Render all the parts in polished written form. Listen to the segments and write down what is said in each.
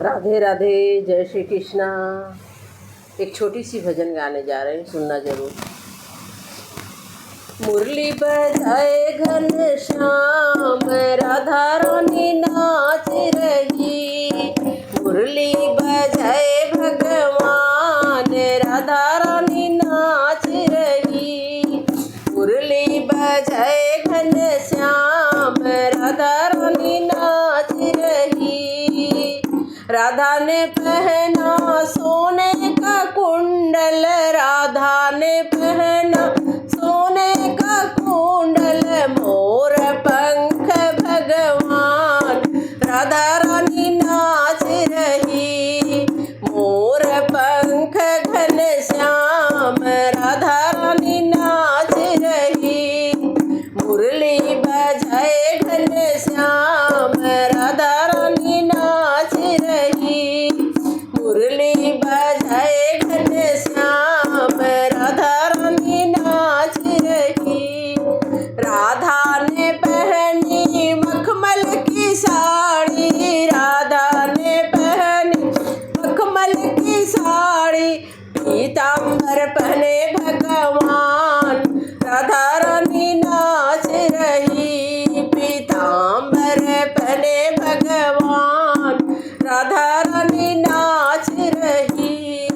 राधे राधे, जय श्री कृष्णा। एक छोटी सी भजन गाने जा रहे हैं, सुनना जरूर। मुरली बजाए घन श्याम, राधा रानी नाच रही। मुरली बजाए भगवान, राधा रानी नाच रही। मुरली बजाए घन श्याम, राधा रानी नाच रही। राधा ने पहना सोने का कुंडल, राधा ने पहना सोने का कुंडल, मोर पंख भगवान, राधा रानी नाच रही। मोर पंख घन श्याम, राधा रानी नाच रही। मुरली बजाए घन श्याम, राधा रानी नाच रही। मुरली बजाए घन श्याम, राधा रानी नाच रही। राधा ने पहनी मखमल की साड़ी, राधा ने पहनी मखमल की साड़ी। पीतांबर पहने भगवान, राधा रानी नाच रही। पीतांबर पहने भगवान, राधा रानी नाच रही।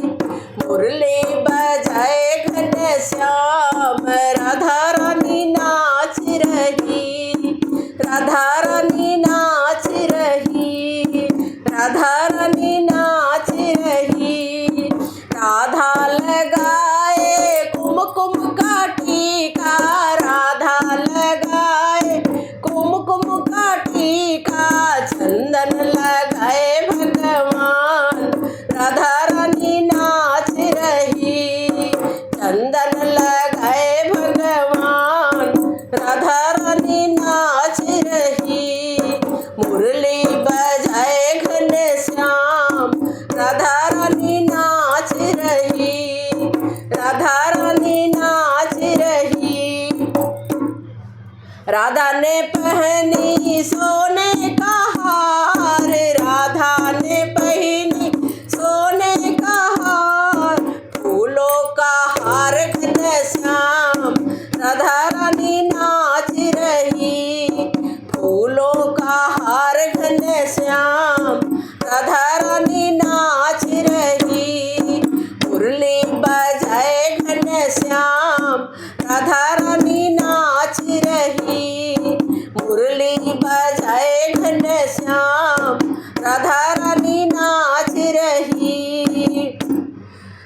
मुरली बजाए घन श्याम, राधा रानी नाच रही। राधा रानी नाच रही। राधा रानी नाच रही। राधा लगाए कुमकुम का टीका, राधा लगाए कुमकुम का टीका। चंदन लगाए भगवान, राधा रानी नाच रही। चंदन लगाए भगवान, राधा रानी नाच रही। मुरली बजाए घन श्याम, राधा रानी नाच रही। राधा रानी नाच रही। राधा ने पहनी सोने का हार, राधा ने पहनी सोने का हार। फूलों का हार घन श्याम, राधा रानी नाच रही। फूलों का हार घन श्याम, राधा रानी नाच रही। मुरली बजाए घन श्याम, राधा रानी नाच रही। मुरली बजाए घन श्याम, राधा रानी नाच रही।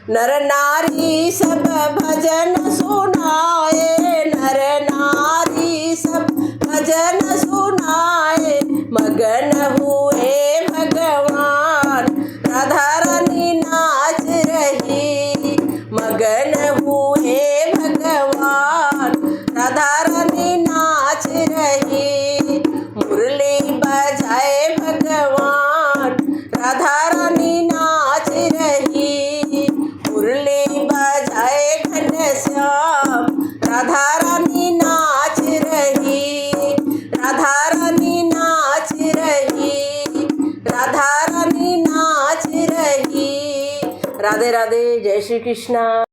नर नारी सब भजन सुनाए, नर नारी सब भजन सुनाए। मगन हुए भगवान, राधा रानी नाच रही। मगन हुए भगवान, राधा रानी नाच रही। मुरली बजाए भगवान, राधा रानी नाच रही। मुरली बजाए घन श्याम, राधा रानी नाच रही। राधा रानी नाच रही। राधा रानी नाच रही। राधे राधे, जय श्री कृष्णा।